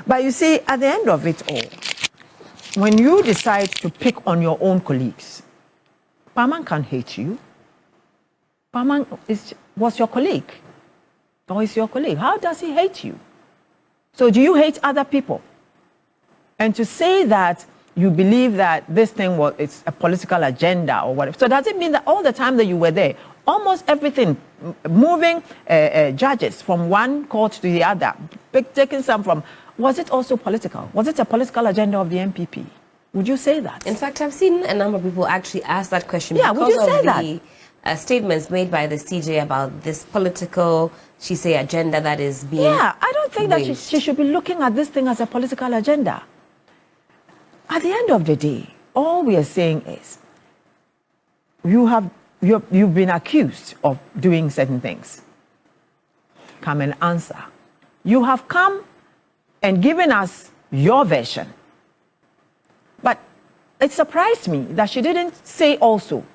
But you see, at the end of it all, when you decide to pick on your own colleagues, Paman can't hate you. Paman was your colleague, or is your colleague. How does he hate you? So do you hate other people? And to say that you believe that this thing it's a political agenda or whatever, so does it mean that all the time that you were there, almost everything, moving judges from one court to the other, taking some from, was it also political? Was it a political agenda of the MPP? Would you say that? In fact, I've seen a number of people actually ask that question because would you say of the statements made by the CJ about this political, she say, agenda that is being I don't think that she should be looking at this thing as a political agenda. At the end of the day, all we are saying is you've been accused of doing certain things. Come and answer. You have come and given us your version. But it surprised me that she didn't say also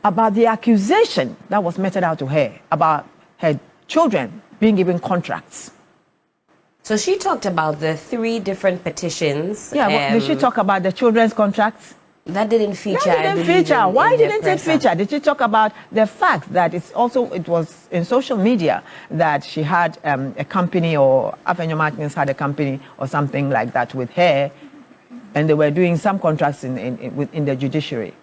about the accusation that was meted out to her about her children being given contracts. So she talked about the 3 different petitions. Yeah, did she talk about the children's contracts? That didn't feature. That didn't feature. Why didn't it feature? Did she talk about the fact that it was in social media that she had a company, or Afenyo Markin had a company or something like that with her, and they were doing some contracts in the judiciary,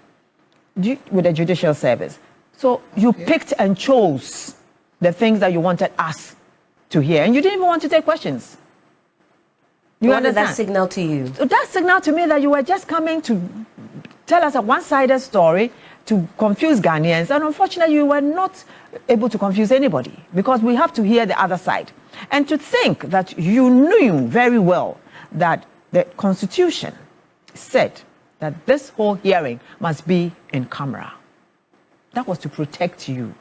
with the judicial service. So you picked and chose the things that you wanted us to hear, and you didn't even want to take questions. What did that signal to you? That signaled to me that you were just coming to tell us a one-sided story to confuse Ghanaians, and unfortunately you were not able to confuse anybody because we have to hear the other side. And to think that you knew very well that the Constitution said that this whole hearing must be in camera. That was to protect you.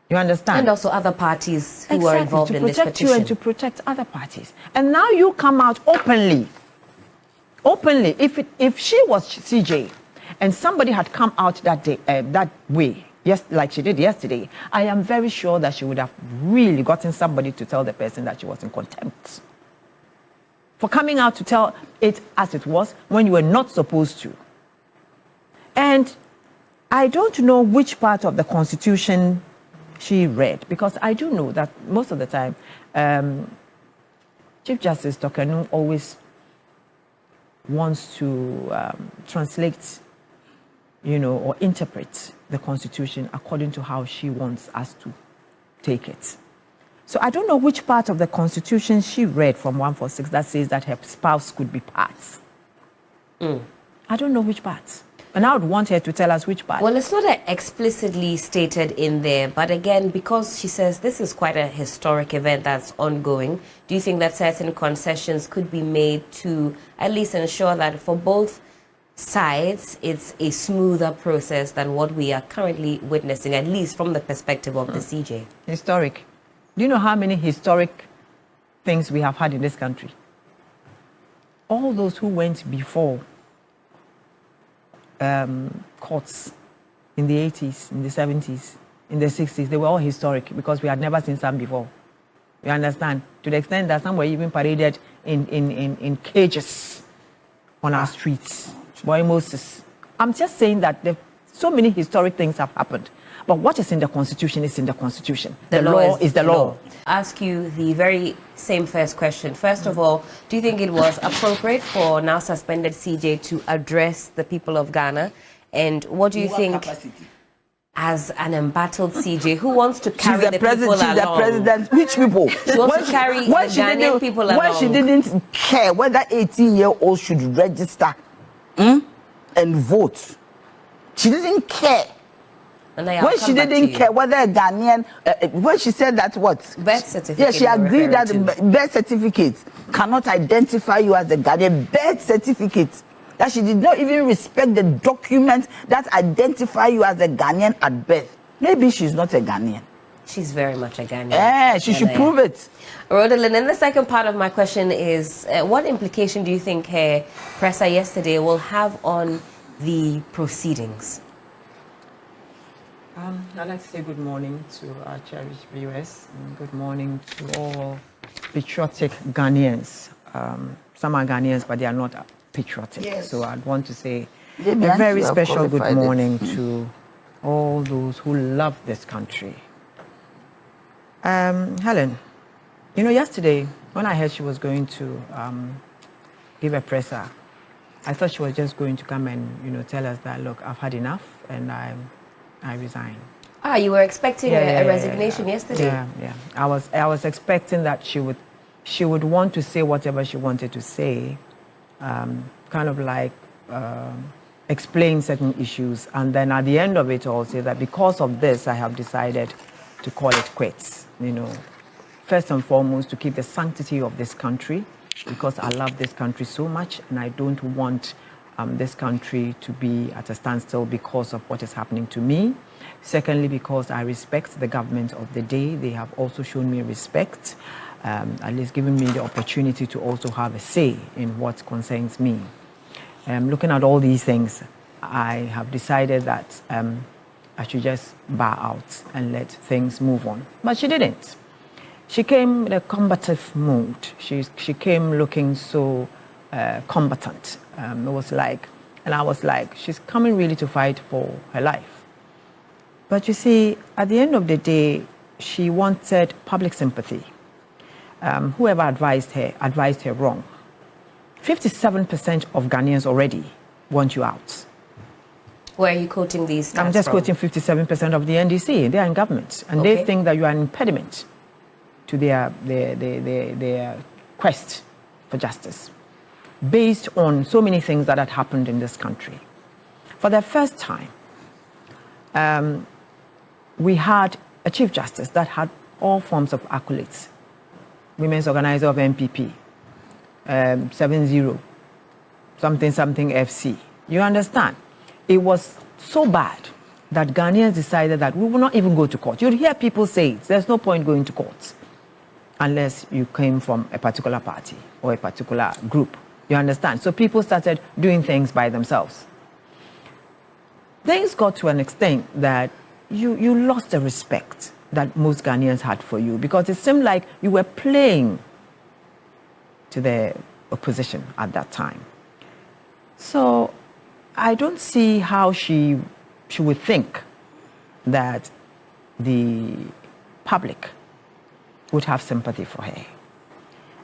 You understand? And also other parties who were involved in this petition. To protect you and to protect other parties. And now you come out openly. Openly. If she was CJ and somebody had come out that day, that way, yes, like she did yesterday, I am very sure that she would have really gotten somebody to tell the person that she was in contempt for coming out to tell it as it was when you were not supposed to. And I don't know which part of the Constitution she read, because I do know that most of the time, Chief Justice Torkorno always wants to translate, or interpret the Constitution according to how she wants us to take it. So I don't know which part of the Constitution she read from 146 that says that her spouse could be parts. I don't know which parts. And I would want her to tell us which part. Well, it's not explicitly stated in there, but again, because she says this is quite a historic event that's ongoing, do you think that certain concessions could be made to at least ensure that for both sides, it's a smoother process than what we are currently witnessing, at least from the perspective of the CJ? Historic. Do you know how many historic things we have had in this country? All those who went before courts in the 80s, in the 70s, in the 60s, they were all historic because we had never seen some before. You understand? To the extent that some were even paraded in cages on our streets. Boy Moses. I'm just saying that so many historic things have happened. But what is in the Constitution is in the Constitution. The law is the law. Ask you the very same first question. First of all, do you think it was appropriate for now suspended CJ to address the people of Ghana? And what do you think, as an embattled CJ who wants to carry the people along? She's the president. Which people? She wants to carry the Ghanaian people along. When she didn't care whether 18-year-olds should register and vote. She didn't care. When she didn't care whether a Ghanaian, when she said that what? Birth certificate. Yeah, she agreed that birth certificate cannot identify you as a Ghanaian. Birth certificate. That she did not even respect the document that identify you as a Ghanaian at birth. Maybe she's not a Ghanaian. She's very much a Ghanaian. Yeah, she should prove it. Rodolin, and the second part of my question is, what implication do you think her presser yesterday will have on the proceedings? I'd like to say good morning to our cherished viewers, and good morning to all patriotic Ghanaians. Some are Ghanaians, but they are not patriotic. Yes. So I'd want to say They a meant very you have special good qualified it. morning to all those who love this country. Helen, you know, yesterday when I heard she was going to give a presser, I thought she was just going to come and, you know, tell us that, look, I've had enough and I resign. Ah, you were expecting a resignation yesterday? Yeah. I was expecting that she would want to say whatever she wanted to say, kind of like explain certain issues, and then at the end of it all say that because of this, I have decided to call it quits. You know, first and foremost, to keep the sanctity of this country, because I love this country so much, and I don't want this country to be at a standstill because of what is happening to me. Secondly, because I respect the government of the day. They have also shown me respect, at least giving me the opportunity to also have a say in what concerns me. Looking at all these things, I have decided that I should just bow out and let things move on. But she didn't. She came in a combative mood. She came looking so combatant. It was like, and I was like, she's coming really to fight for her life. But you see, at the end of the day, she wanted public sympathy. Whoever advised her wrong. 57% of Ghanaians already want you out. Where are you quoting these stats I'm just from? quoting 57% of the NDC. They are in government, and they think that you are an impediment to their quest for justice, based on so many things that had happened in this country. For the first time, we had a Chief Justice that had all forms of accolades. Women's Organizer of MPP, 70, something FC. You understand? It was so bad that Ghanaians decided that we will not even go to court. You'd hear people say there's no point going to court unless you came from a particular party or a particular group. You understand? So people started doing things by themselves. Things got to an extent that you lost the respect that most Ghanaians had for you, because it seemed like you were playing to the opposition at that time. So I don't see how she would think that the public would have sympathy for her.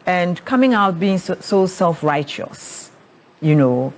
And coming out being so self-righteous, you know,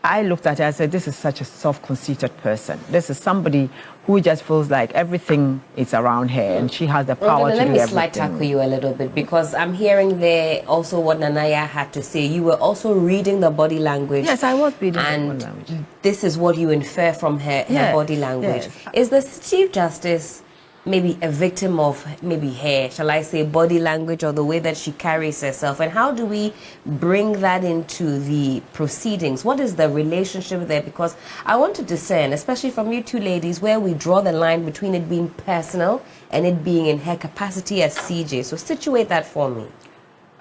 I looked at her and said, this is such a self-conceited person. This is somebody who just feels like everything is around her and she has the power to do everything. Let me slight tackle you a little bit, because I'm hearing there also what Nanaya had to say. You were also reading the body language. Yes, I was reading the body language. language. This is what you infer from her body language. Yes. Is the Chief Justice maybe a victim of maybe her, shall I say, body language or the way that she carries herself? And how do we bring that into the proceedings? What is the relationship there? Because I want to discern, especially from you two ladies, where we draw the line between it being personal and it being in her capacity as CJ. So situate that for me.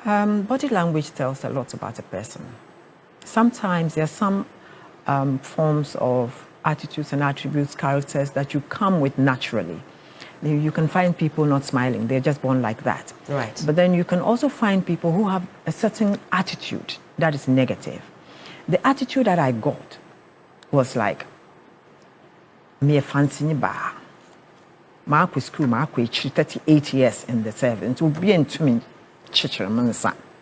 Body language tells a lot about a person. Sometimes there are some forms of attitudes and attributes, characters that you come with naturally. You can find people not smiling. They're just born like that. Right. But then you can also find people who have a certain attitude that is negative. The attitude that I got was like, me fancy ba. Ma school, ma 38 years in the service. To be into me,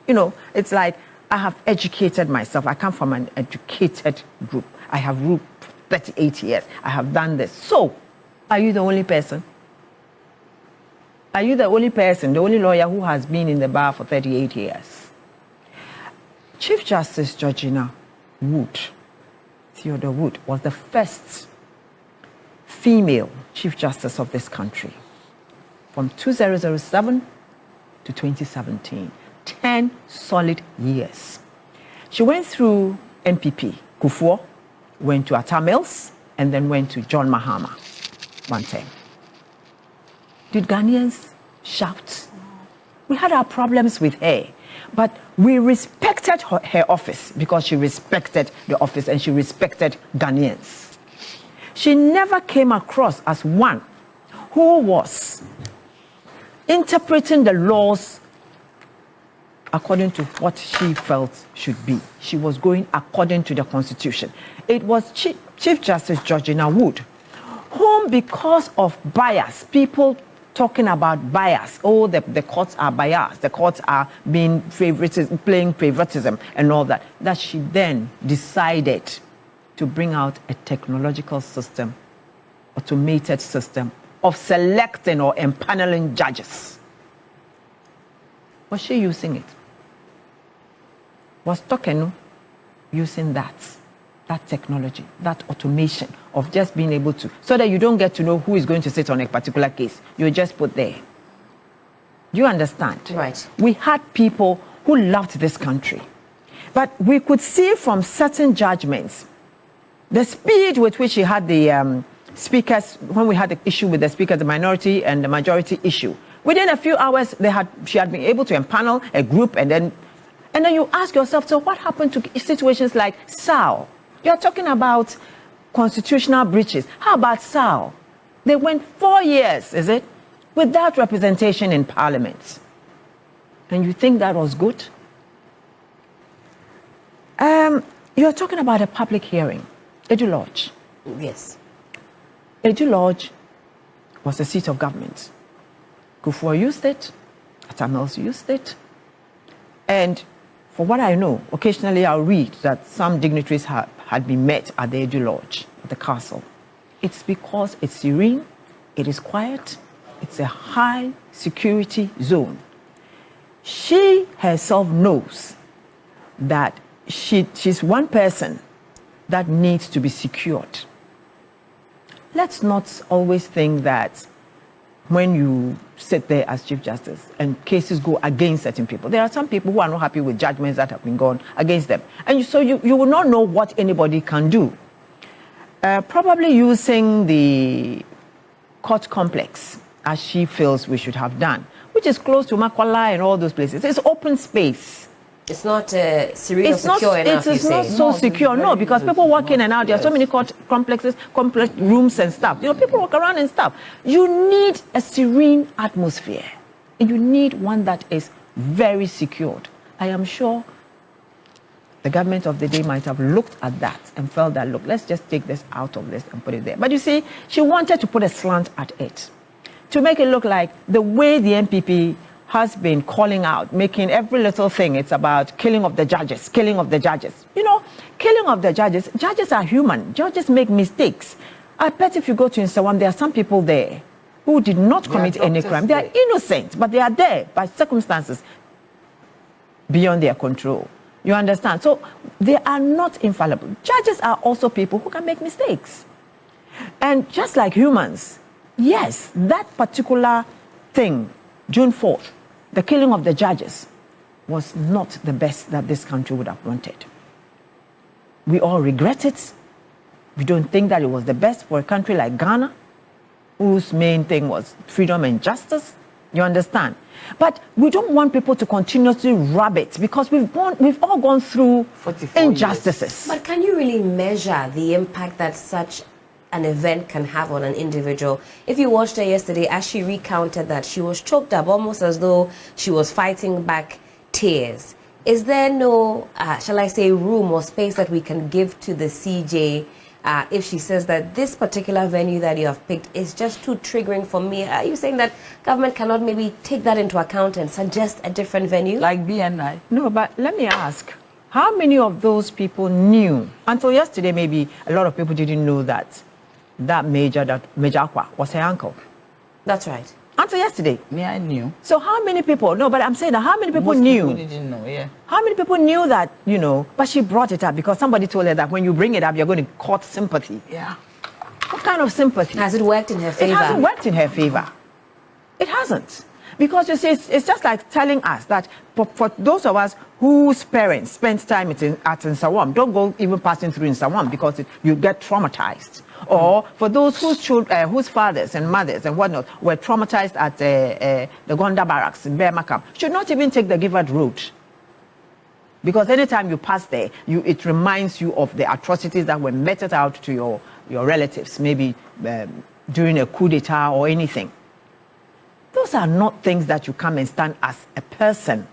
you know, it's like I have educated myself. I come from an educated group. I have ruled 38 years. I have done this. So, are you the only person? Are you the only person, the only lawyer who has been in the bar for 38 years? Chief Justice Georgina Wood, Theodore Wood, was the first female Chief Justice of this country from 2007 to 2017. 10 solid years. She went through NPP, Kufuor, went to Atta Mills, and then went to John Mahama one time. Did Ghanaians shout? We had our problems with her, but we respected her office because she respected the office and she respected Ghanaians. She never came across as one who was interpreting the laws according to what she felt should be. She was going according to the Constitution. It was Chief Justice Georgina Wood, whom, because of bias, people talking about bias, oh, the courts are biased, the courts are being playing favoritism and all that, that she then decided to bring out a technological system, automated system of selecting or empaneling judges. Was she using it? Was Torkorno using that technology, that automation of just being able to, so that you don't get to know who is going to sit on a particular case. You're just put there. Do you understand? Right. We had people who loved this country, but we could see from certain judgments, the speed with which she had the speakers, when we had the issue with the speakers, the minority and the majority issue, within a few hours, she had been able to empanel a group, and then you ask yourself, so what happened to situations like SAL? You're talking about constitutional breaches. How about SAL? They went 4 years, is it, without representation in Parliament. And you think that was good? You're talking about a public hearing, Edu Lodge. Yes. Edu Lodge was a seat of government. Kufuor used it, Atamels used it, and for what I know, occasionally I'll read that some dignitaries had been met at the Edu Lodge, at the castle. It's because it's serene, it is quiet, it's a high security zone. She herself knows that she's one person that needs to be secured. Let's not always think that when you sit there as Chief Justice and cases go against certain people, there are some people who are not happy with judgments that have been gone against them. And so you will not know what anybody can do. Probably using the court complex, as she feels we should have done, which is close to Makwala and all those places. It's open space. It's not serene or secure enough, It's not so secure, no, because people walk in and out. There are so many court complexes, complex rooms and stuff. You know, people walk around and stuff. You need a serene atmosphere. And you need one that is very secured. I am sure the government of the day might have looked at that and felt that, look, let's just take this out of this and put it there. But you see, she wanted to put a slant at it to make it look like the way the MPP has been calling out, making every little thing, it's about killing of the judges, killing of the judges. You know, killing of the judges are human. Judges make mistakes. I bet if you go to Nsawam, there are some people there who did not commit any crime. They are innocent, but they are there by circumstances beyond their control. You understand? So they are not infallible. Judges are also people who can make mistakes. And just like humans, yes, that particular thing, June 4th, the killing of the judges, was not the best that this country would have wanted. We all regret it. We don't think that it was the best for a country like Ghana, whose main thing was freedom and justice. You understand? But we don't want people to continuously rub it, because we've all gone through injustices. Years. But can you really measure the impact that such an event can have on an individual? If you watched her yesterday, as she recounted that she was choked up almost as though she was fighting back tears, is there no, shall I say, room or space that we can give to the CJ if she says that this particular venue that you have picked is just too triggering for me? Are you saying that government cannot maybe take that into account and suggest a different venue? Like BNI? No, but let me ask, how many of those people knew? Until yesterday, maybe a lot of people didn't know that Major Akwa was her uncle. That's right. Until yesterday. Me, I knew. So how many people, no, but I'm saying that how many people knew? Most people didn't know, yeah. How many people knew that, you know, but she brought it up because somebody told her that when you bring it up, you're going to court sympathy. Yeah. What kind of sympathy? Has it worked in her favor? It hasn't worked in her favor. It hasn't. Because you see, it's just like telling us that for those of us whose parents spent time at Nsawam, don't go even passing through Nsawam because you get traumatized. Or for those whose fathers and mothers and whatnot were traumatized at the Gonda barracks in Bermakam, should not even take the Gifford Road. Because anytime you pass there, it reminds you of the atrocities that were meted out to your relatives, maybe during a coup d'etat or anything. Those are not things that you come and stand as a person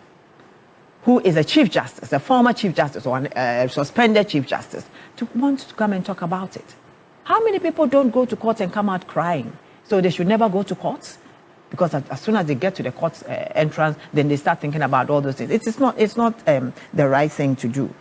who is a chief justice, a former chief justice or a suspended chief justice, to want to come and talk about it? How many people don't go to court and come out crying? So they should never go to court? Because as soon as they get to the court entrance, then they start thinking about all those things. It's not the right thing to do.